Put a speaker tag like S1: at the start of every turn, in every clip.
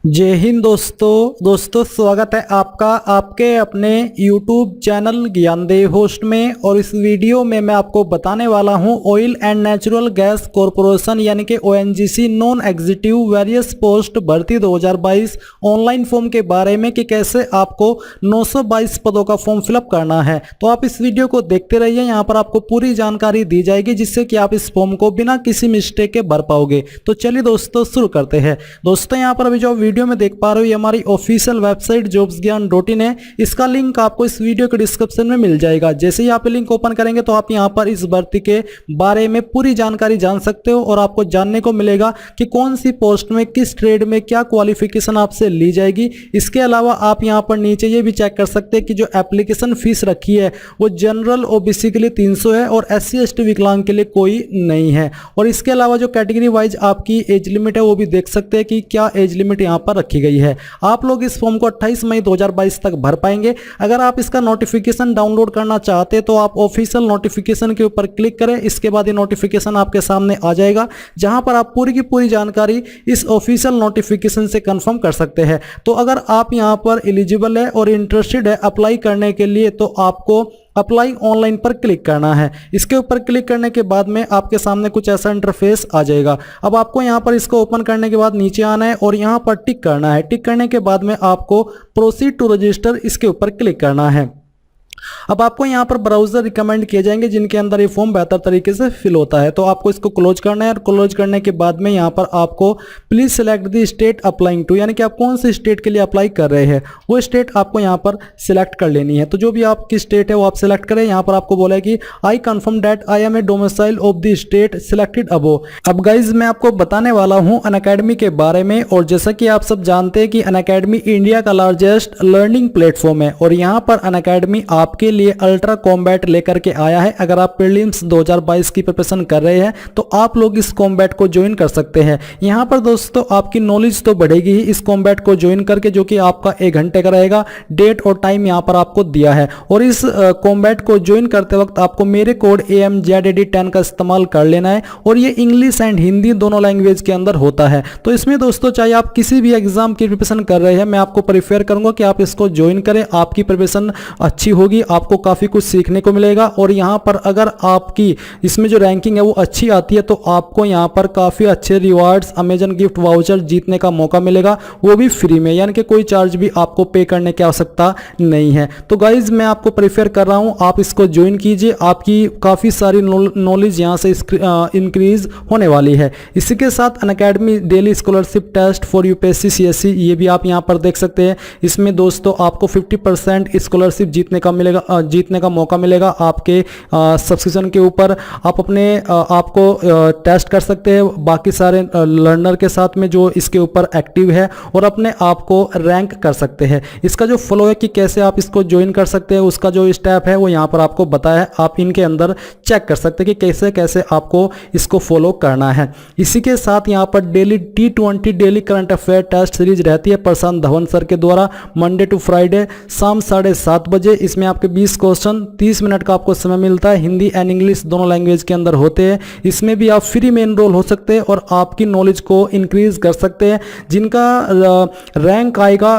S1: जय हिंद दोस्तों स्वागत है आपका आपके अपने YouTube चैनल ज्ञानदेव होस्ट में। और इस वीडियो में मैं आपको बताने वाला हूं oil and natural gas corporation यानी कि ONGC non executive various post भर्ती 2022 ऑनलाइन फॉर्म के बारे में कि कैसे आपको 922 पदों का फॉर्म फिलअप करना है। तो आप इस वीडियो को देखते रहिए, यहाँ पर आपको पूरी जानकारी दी जाएगी जिससे कि आप इस फॉर्म को बिना किसी मिस्टेक के भर पाओगे। तो चलिए दोस्तों शुरू करते हैं। दोस्तों यहाँ पर अभी जो वीडियो में देख पा रहे हो ये हमारी ऑफिशियल वेबसाइट jobsgyan.in है। इसका लिंक आपको इस वीडियो के डिस्क्रिप्शन में मिल जाएगा। जैसे ही आप लिंक ओपन करेंगे तो आप यहां पर इस भर्ती के बारे में पूरी जानकारी जान सकते हो और आपको जानने को मिलेगा कि कौन सी पोस्ट में किस ट्रेड में क्या क्वालिफिकेशन आपसे ली जाएगी। इसके अलावा आप यहां पर नीचे ये भी चेक कर सकते हैं कि जो एप्लीकेशन फीस रखी है वो जनरल OBC के लिए 300 है और SC ST विकलांग के लिए कोई नहीं है। और इसके अलावा जो कैटेगरी वाइज आपकी एज लिमिट है वो भी देख सकते हैं कि क्या एज लिमिट यहाँ पर रखी गई है। आप लोग इस फॉर्म को 28 मई 2022 तक भर पाएंगे। अगर आप इसका नोटिफिकेशन डाउनलोड करना चाहते हैं तो आप ऑफिशियल नोटिफिकेशन के ऊपर क्लिक करें। इसके बाद ये नोटिफिकेशन आपके सामने आ जाएगा जहां पर आप पूरी की पूरी जानकारी इस ऑफिशियल नोटिफिकेशन से कंफर्म कर सकते हैं। तो अगर आप यहां पर एलिजिबल है और इंटरेस्टेड है अप्लाई करने के लिए तो आपको अप्लाई ऑनलाइन पर क्लिक करना है। इसके ऊपर क्लिक करने के बाद में आपके सामने कुछ ऐसा इंटरफेस आ जाएगा। अब आपको यहाँ पर इसको ओपन करने के बाद नीचे आना है और यहाँ पर टिक करना है। टिक करने के बाद में आपको प्रोसीड टू रजिस्टर इसके ऊपर क्लिक करना है। अब आपको यहाँ पर ब्राउजर रिकमेंड किए जाएंगे जिनके अंदर ये फॉर्म बेहतर तरीके से फिल होता है। तो आपको इसको क्लोज करना है और क्लोज करने के बाद में यहाँ पर आपको please select the state applying to, यानी कि आप कौन से स्टेट के लिए अप्लाई कर रहे हैं वो स्टेट आपको यहाँ पर सिलेक्ट कर लेनी है। तो जो भी आपकी स्टेट है वो आप सिलेक्ट करें। यहाँ पर आपको बोला है कि I confirm that I am a domicile of the state selected above. अब गाइज मैं आपको बताने वाला हूँ अनअकैडमी के बारे में। और जैसा कि आप सब जानते हैं कि अनअकैडमी इंडिया का लार्जेस्ट लर्निंग प्लेटफॉर्म है और यहाँ पर अनअकैडमी आपके लिए अल्ट्रा कॉम्बैट लेकर के आया है। अगर आप प्रीलिम्स 2022 की प्रिपरेशन कर रहे हैं तो आप लोग इस कॉम्बैट को ज्वाइन कर सकते हैं। यहाँ पर दोस्तों आपकी नॉलेज तो बढ़ेगी ही इस कॉम्बैट को ज्वाइन करके, जो कि आपका 1 घंटे का रहेगा। डेट और टाइम यहाँ पर आपको दिया है। और इस कॉम्बैट को ज्वाइन करते वक्त आपको मेरे कोड AMZAD10 का इस्तेमाल कर लेना है और ये इंग्लिश एंड हिंदी दोनों लैंग्वेज के अंदर होता है। तो इसमें दोस्तों चाहे आप किसी भी एग्जाम की प्रिपरेशन कर रहे हैं, मैं आपको प्रेफर करूंगा कि आप इसको ज्वाइन करें। आपकी प्रिपरेशन अच्छी होगी, आपको काफी कुछ सीखने को मिलेगा। और यहाँ पर अगर आपकी इसमें जो रैंकिंग है वो अच्छी आती है तो आपको यहाँ पर काफी अच्छे रिवार्ड्स अमेजन गिफ्ट वाउचर जीतने का मौका मिलेगा, वो भी फ्री में, यानी कि कोई चार्ज भी आपको पे करने की आवश्यकता नहीं है। तो गाइज मैं आपको प्रेफर कर रहा हूँ आप इसको ज्वाइन कीजिए। आपकी काफी सारी नॉलेज यहाँ से इंक्रीज होने वाली है। इसी के साथ Unacademy daily scholarship test for UPSC CSC ये भी आप यहाँ पर देख सकते हैं। इसमें दोस्तों आपको 50% स्कॉलरशिप जीतने का मौका मिलेगा आपके सब्सक्रिप्शन के ऊपर। आप अपने आपको टेस्ट कर सकते हैं बाकी सारे लर्नर के साथ में जो इसके ऊपर एक्टिव है और अपने आप को रैंक कर सकते हैं। इसका जो फ्लो है कि कैसे आप इसको ज्वाइन कर सकते हैं उसका जो स्टेप है वो यहाँ पर आपको बताया है। आप इनके अंदर चेक कर सकते हैं कि कैसे कैसे आपको इसको फॉलो करना है। इसी के साथ यहाँ पर daily T20 daily current affair test series रहती है प्रशांत धवन सर के द्वारा मंडे टू फ्राइडे शाम 7:30 बजे। इसमें आपके 20 क्वेश्चन 30 मिनट का आपको समय मिलता है। हिंदी एंड इंग्लिश दोनों लैंग्वेज के अंदर होते हैं। इसमें भी आप फ्री में एनरोल हो सकते हैं और आपकी नॉलेज को इंक्रीज कर सकते हैं। जिनका रैंक आएगा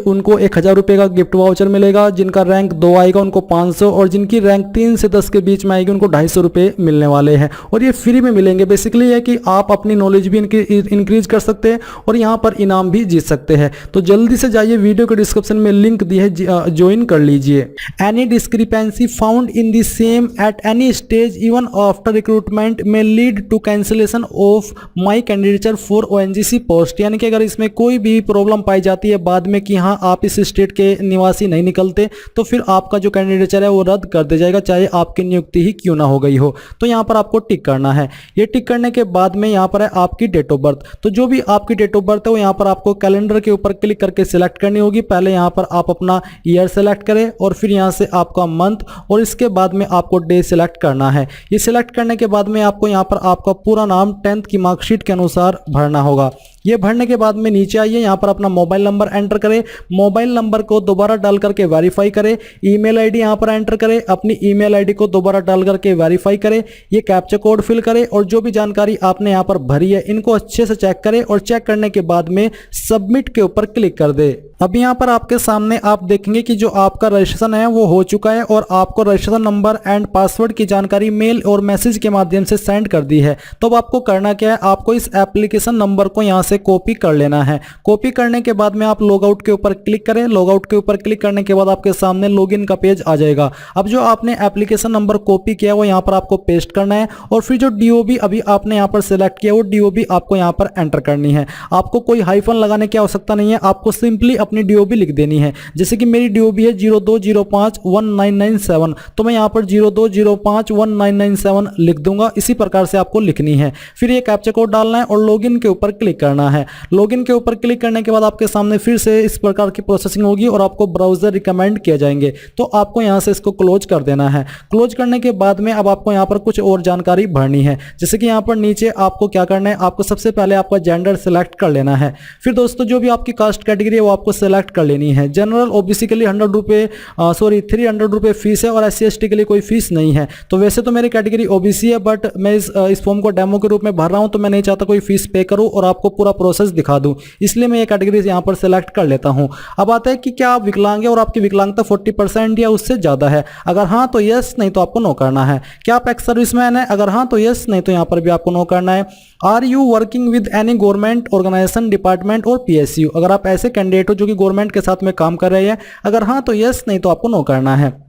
S1: उनको 1000 रुपये का गिफ्ट वाउचर मिलेगा। जिनका रैंक 2 आएगा उनको 500 और जिनकी रैंक 3 से 10 के बीच में आएगी उनको 250 रुपये मिलने वाले हैं और ये फ्री में मिलेंगे। बेसिकली है कि आप अपनी नॉलेज भी इंक्रीज कर सकते हैं और यहाँ पर इनाम भी जीत सकते हैं। तो जल्दी से जाइए, वीडियो के डिस्क्रिप्शन में लिंक दी है, ज्वाइन कर लीजिए। Any discrepancy found in the same at any stage even after recruitment में lead to cancellation of my candidature for ONGC post, यानी कि अगर इसमें कोई भी प्रॉब्लम पाई जाती है बाद में कि हाँ आप इस स्टेट के निवासी नहीं निकलते तो फिर आपका जो कैंडिडेचर है वो रद्द कर दिया जाएगा, चाहे आपकी नियुक्ति ही क्यों ना हो गई हो। तो यहाँ पर आपको टिक करना है। ये टिक करने के बाद में यहाँ पर है आपकी डेट ऑफ बर्थ। तो जो भी आपकी डेट ऑफ बर्थ है वो यहाँ पर आपको कैलेंडर के ऊपर क्लिक करके सिलेक्ट करनी होगी। पहले यहाँ पर आप अपना ईयर सेलेक्ट करें और फिर यहाँ से आपका मंथ और इसके बाद में आपको डे सिलेक्ट करना है। ये सिलेक्ट करने के बाद में आपको यहाँ पर आपका पूरा नाम 10th की मार्कशीट के अनुसार भरना होगा। ये भरने के बाद में नीचे आइए, यहाँ पर अपना मोबाइल नंबर एंटर करें, मोबाइल नंबर को दोबारा डाल करके वेरीफाई करें, ईमेल आईडी यहाँ पर एंटर करें, अपनी ईमेल आईडी को दोबारा डाल करके वेरीफाई करें, ये कैप्चा कोड फिल करें और जो भी जानकारी आपने यहाँ पर भरी है इनको अच्छे से चेक करें और चेक करने के बाद में सबमिट के ऊपर क्लिक कर दे। अब यहाँ पर आपके सामने आप देखेंगे कि जो आपका रजिस्ट्रेशन है वो हो चुका है और आपको रजिस्ट्रेशन नंबर एंड पासवर्ड की जानकारी मेल और मैसेज के माध्यम से सेंड कर दी है। तो अब आपको करना क्या है, आपको इस एप्लीकेशन नंबर को यहाँ से कॉपी कर लेना है। कॉपी करने के बाद में आप लॉग आउट के ऊपर क्लिक करें, लॉग आउट के ऊपर क्लिक करने के बाद आपके सामने लॉगिन का पेज आ जाएगा। अब जो आपने एप्लीकेशन नंबर कॉपी किया वो यहाँ पर आपको पेस्ट करना है और फिर जो डीओबी अभी आपने यहाँ पर सिलेक्ट किया वो डीओबी आपको यहाँ पर एंटर करनी है। आपको कोई हाइफन लगाने की आवश्यकता नहीं है, आपको सिंपली अपनी डीओबी लिख देनी है। जैसे कि मेरी डीओबी है 02051997, तो मैं यहाँ पर 02051997 लिख दूंगा। इसी प्रकार से आपको लिखनी है। फिर ये कैप्चा कोड डालना है और लॉगिन के ऊपर क्लिक करना है। लॉगिन के ऊपर क्लिक करने के बाद आपके सामने फिर से इस प्रकार की प्रोसेसिंग होगी और आपको ब्राउजर रिकमेंड किए जाएंगे, तो आपको यहाँ से इसको क्लोज कर देना है। क्लोज करने के बाद में अब आपको यहाँ पर कुछ और जानकारी भरनी है। जैसे कि यहाँ पर नीचे आपको क्या करना है, आपको सबसे पहले आपका जेंडर सेलेक्ट कर लेना है। फिर दोस्तों जो भी आपकी कास्ट कैटेगरी है वो आपको सेलेक्ट कर लेनी है। जनरल ओबीसी के लिए 300 रुपये फीस है और SC/ST के लिए कोई फीस नहीं है। तो वैसे तो मेरी कैटेगरी ओबीसी है, बट मैं इस फॉर्म को डेमो के रूप में भर रहा हूं, तो मैं नहीं चाहता कोई फीस पे करूं और आपको पूरा प्रोसेस दिखा दूं, इसलिए मैं ये कैटेगरी यहाँ पर सेलेक्ट कर लेता हूं। अब आता है कि क्या आप विकलांग है और आपकी विकलांगता 40% या उससे ज्यादा है। अगर हाँ तो यस, नहीं तो आपको नो करना है। क्या आप एक्स सर्विसमैन है? अगर हाँ तो यस, नहीं तो यहाँ पर भी आपको नो करना है। Are you working with any government organization, department और PSU? अगर आप ऐसे कैंडिडेट हो जो कि गवर्नमेंट के साथ में काम कर रहे हैं, अगर हाँ तो यस, नहीं तो आपको नो करना है।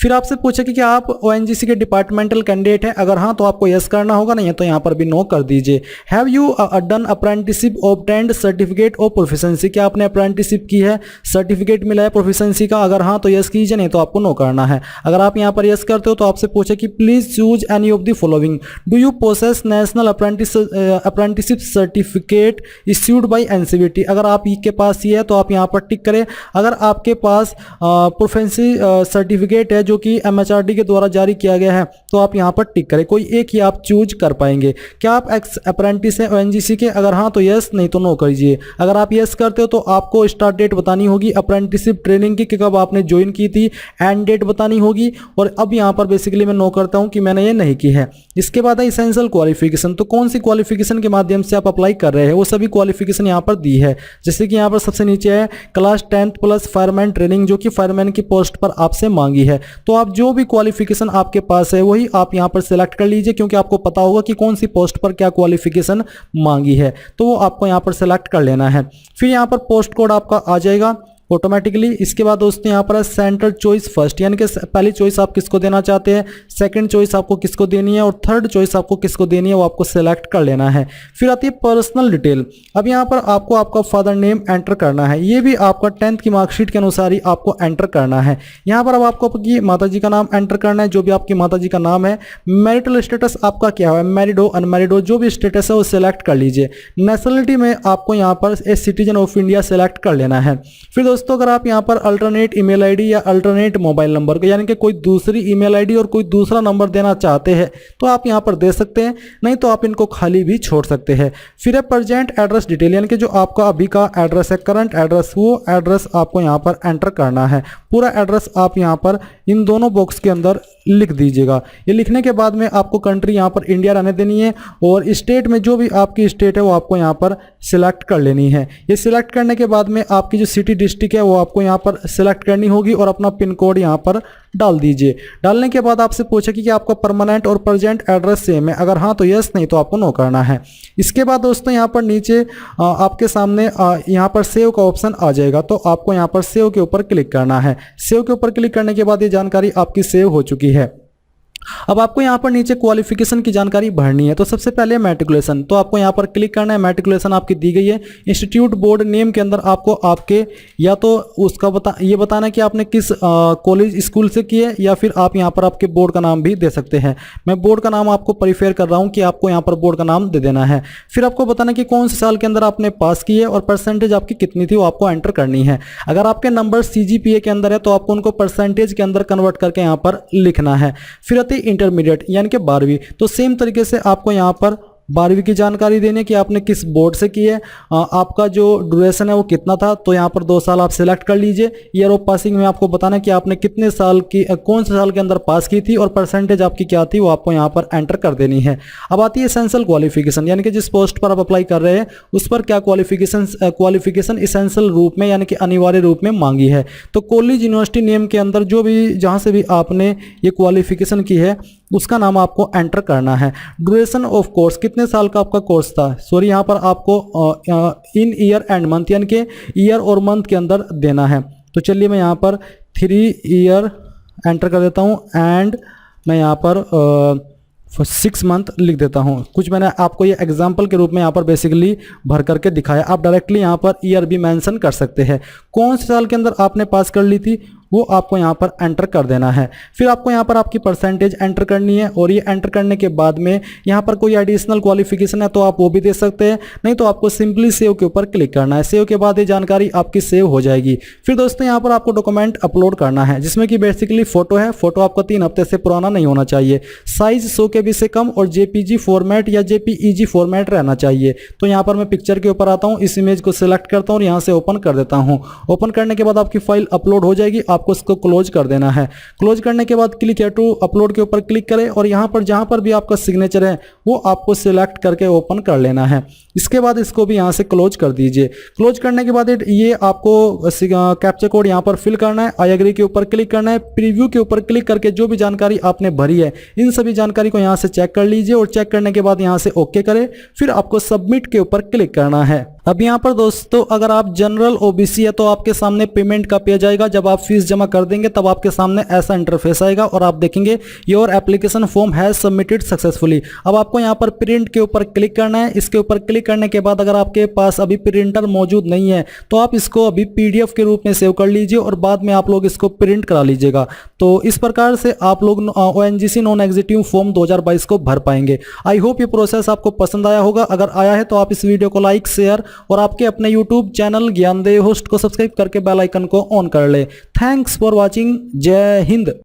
S1: फिर आपसे पूछे कि क्या आप ONGC के डिपार्टमेंटल कैंडिडेट हैं? अगर हाँ तो आपको यस करना होगा, नहीं है तो यहाँ पर भी नो कर दीजिए। Have you done apprenticeship obtained certificate of proficiency? क्या आपने अप्रेंटिसशिप की है, सर्टिफिकेट मिला है प्रोफिशिएंसी का? अगर हाँ तो यस कीजिए, नहीं तो आपको नो करना है। अगर आप यहाँ पर यस करते हो तो आपसे पूछे कि please choose any of the following. Do you possess national apprenticeship certificate issued by NCVT? अगर आप के पास ये है तो आप यहाँ पर टिक करें। अगर आपके पास प्रोफिशिएंसी सर्टिफिकेट है जो कि MHRD के द्वारा जारी किया गया है तो आप यहां पर टिक करें, कोई एक ही आप चूज कर पाएंगे। क्या आप एक्स अप्रेंटिस हैं ONGC के? अगर हां तो यस, नहीं तो नो करिए। अगर आप यस करते हो तो आपको स्टार्ट डेट बतानी होगी अप्रेंटिसशिप ट्रेनिंग की, कब आपने ज्वाइन की थी, एंड डेट बतानी होगी। और अब यहां पर बेसिकली मैं नो करता हूं कि मैंने ये नहीं की है। इसके बाद है इसेंशियल क्वालिफिकेशन, तो कौन सी क्वालिफिकेशन के माध्यम से आप अप्लाई कर रहे हैं वो सभी क्वालिफिकेशन यहाँ पर दी है। जैसे कि यहाँ पर सबसे नीचे है class 10th plus fireman training, जो कि फायरमैन की पोस्ट पर आपसे मांगी है। तो आप जो भी क्वालिफिकेशन आपके पास है वही आप यहां पर सिलेक्ट कर लीजिए, क्योंकि आपको पता होगा कि कौन सी पोस्ट पर क्या क्वालिफिकेशन मांगी है, तो वो आपको यहां पर सिलेक्ट कर लेना है। फिर यहां पर पोस्ट कोड आपका आ जाएगा ऑटोमेटिकली। इसके बाद दोस्तों यहाँ पर सेंटर चॉइस फर्स्ट, यानी कि पहली चॉइस आप किसको देना चाहते हैं, सेकंड चॉइस आपको किसको देनी है और थर्ड चॉइस आपको किसको देनी है वो आपको सेलेक्ट कर लेना है। फिर आती है पर्सनल डिटेल। अब यहाँ पर आपको आपका फादर नेम एंटर करना है, ये भी आपका 10th की मार्कशीट के अनुसार ही आपको एंटर करना है। यहाँ पर अब आपको आपकी माता जी का नाम एंटर करना है, जो भी आपकी माता जी का नाम है। मैरिटल स्टेटस आपका क्या है, मैरिड हो अनमैरिड हो, जो भी स्टेटस है वो सिलेक्ट कर लीजिए। नेशनलिटी में आपको यहाँ पर a citizen of India select कर लेना है। फिर दोस्तों अगर आप यहां पर अल्टरनेट ईमेल आईडी या अल्टरनेट मोबाइल नंबर को, यानी कि कोई दूसरी ईमेल आईडी और कोई दूसरा नंबर देना चाहते हैं तो आप यहां पर दे सकते हैं, नहीं तो आप इनको खाली भी छोड़ सकते हैं। फिर है प्रेजेंट एड्रेस डिटेल, यानी कि जो आपका अभी का एड्रेस है, करंट एड्रेस, वो एड्रेस आपको यहां पर एंटर करना है। पूरा एड्रेस आप यहां पर इन दोनों बॉक्स के अंदर लिख दीजिएगा। ये लिखने के बाद में आपको कंट्री यहाँ पर इंडिया रहने देनी है और स्टेट में जो भी आपकी स्टेट है वो आपको यहाँ पर सिलेक्ट कर लेनी है। ये सिलेक्ट करने के बाद में आपकी जो सिटी डिस्ट्रिक्ट है वो आपको यहाँ पर सिलेक्ट करनी होगी और अपना पिन कोड यहाँ पर डाल दीजिए। डालने के बाद आपसे पूछे कि आपका परमानेंट और प्रेजेंट एड्रेस सेम है, अगर हाँ तो यस, नहीं तो आपको नो करना है। इसके बाद दोस्तों यहाँ पर नीचे आपके सामने यहाँ पर सेव का ऑप्शन आ जाएगा, तो आपको यहाँ पर सेव के ऊपर क्लिक करना है। सेव के ऊपर क्लिक करने के बाद ये जानकारी आपकी सेव हो चुकी है। अब आपको यहाँ पर नीचे क्वालिफिकेशन की जानकारी भरनी है। तो सबसे पहले मैट्रिकुलेशन, तो आपको यहाँ पर क्लिक करना है। मैट्रिकुलेशन आपकी दी गई है। इंस्टीट्यूट बोर्ड नेम के अंदर आपको आपके या तो उसका ये बताना है कि आपने किस कॉलेज स्कूल से की है, या फिर आप यहाँ पर आपके बोर्ड का नाम भी दे सकते हैं। मैं बोर्ड का नाम आपको प्रीफेयर कर रहा हूँ कि आपको यहाँ पर बोर्ड का नाम दे देना है। फिर आपको बताना कि कौन से साल के अंदर आपने पास की है और परसेंटेज आपकी कितनी थी वो आपको एंटर करनी है। अगर आपके नंबर CGPA के अंदर है तो आपको उनको परसेंटेज के अंदर कन्वर्ट करके यहाँ पर लिखना है। फिर इंटरमीडिएट यानी कि 12वीं, तो सेम तरीके से आपको यहाँ पर 12वीं की जानकारी देनी है कि आपने किस बोर्ड से की है, आपका जो ड्यूरेशन है वो कितना था, तो यहाँ पर 2 साल आप सिलेक्ट कर लीजिए। ईयर ऑफ पासिंग में आपको बताना है कि आपने कितने साल की कौन से साल के अंदर पास की थी और परसेंटेज आपकी क्या थी वो आपको यहाँ पर एंटर कर देनी है। अब आती है एसेंशियल क्वालिफिकेशन, यानी कि जिस पोस्ट पर आप अप्लाई कर रहे हैं उस पर क्या क्वालिफिकेशन एसेंशियल रूप में यानी कि अनिवार्य रूप में मांगी है। तो कॉलेज यूनिवर्सिटी नेम के अंदर जो भी जहाँ से भी आपने ये क्वालिफिकेशन की है उसका नाम आपको एंटर करना है। ड्यूरेशन ऑफ कोर्स, कितने साल का आपका कोर्स था, सॉरी यहाँ पर आपको इन ईयर एंड मंथ यानी कि ईयर और मंथ के अंदर देना है। तो चलिए मैं यहाँ पर 3 ईयर एंटर कर देता हूँ एंड मैं यहाँ पर 6 मंथ लिख देता हूँ। कुछ मैंने आपको ये एग्जाम्पल के रूप में यहाँ पर बेसिकली भर करके दिखाया। आप डायरेक्टली यहाँ पर ईयर भी मेंशन कर सकते हैं। कौन से साल के अंदर आपने पास कर ली थी वो आपको यहाँ पर एंटर कर देना है। फिर आपको यहाँ पर आपकी परसेंटेज एंटर करनी है और ये एंटर करने के बाद में यहाँ पर कोई एडिशनल क्वालिफिकेशन है तो आप वो भी दे सकते हैं, नहीं तो आपको सिंपली सेव के ऊपर क्लिक करना है। सेव के बाद ये जानकारी आपकी सेव हो जाएगी। फिर दोस्तों यहाँ पर आपको डॉक्यूमेंट अपलोड करना है जिसमें कि बेसिकली फोटो है। फोटो आपका 3 हफ्ते से पुराना नहीं होना चाहिए, साइज 100 KB से कम और JPG फॉर्मेट या JPEG फॉर्मेट रहना चाहिए। तो यहाँ पर मैं पिक्चर के ऊपर आता हूँ, इस इमेज को सिलेक्ट करता हूँ और यहाँ से ओपन कर देता हूँ। ओपन करने के बाद आपकी फाइल अपलोड हो जाएगी, आपको इसको क्लोज कर देना है। क्लोज करने के बाद क्लिक हियर टू अपलोड के ऊपर क्लिक करें और यहाँ पर जहाँ पर भी आपका सिग्नेचर है वो आपको सिलेक्ट करके ओपन कर लेना है। इसके बाद इसको भी यहाँ से क्लोज कर दीजिए। क्लोज करने के बाद ये आपको कैप्चा कोड यहाँ पर फिल करना है। आई एग्री के ऊपर क्लिक करना है। प्रीव्यू के ऊपर क्लिक करके जो भी जानकारी आपने भरी है इन सभी जानकारी को यहाँ से चेक कर लीजिए और चेक करने के बाद यहाँ से ओके करें। फिर आपको सबमिट के ऊपर क्लिक करना है। अब यहाँ पर दोस्तों अगर आप जनरल OBC है तो आपके सामने पेमेंट का पेज आएगा। जब आप फीस जमा कर देंगे तब आपके सामने ऐसा इंटरफेस आएगा और आप देखेंगे your application form has submitted successfully. अब आपको यहाँ पर प्रिंट के ऊपर क्लिक करना है। इसके ऊपर क्लिक करने के बाद अगर आपके पास अभी प्रिंटर मौजूद नहीं है तो आप इसको अभी PDF के रूप में सेव कर लीजिए और बाद में आप लोग इसको प्रिंट करा लीजिएगा। तो इस प्रकार से आप लोग ONGC नॉन एग्जीक्यूटिव फॉर्म 2022 को भर पाएंगे। आई होप ये प्रोसेस आपको पसंद आया होगा। अगर आया है तो आप इस वीडियो को लाइक, शेयर और आपके अपने YouTube चैनल ज्ञानदेव होस्ट को सब्सक्राइब करके बेल आइकन को ऑन कर ले। Thanks for watching. जय हिंद।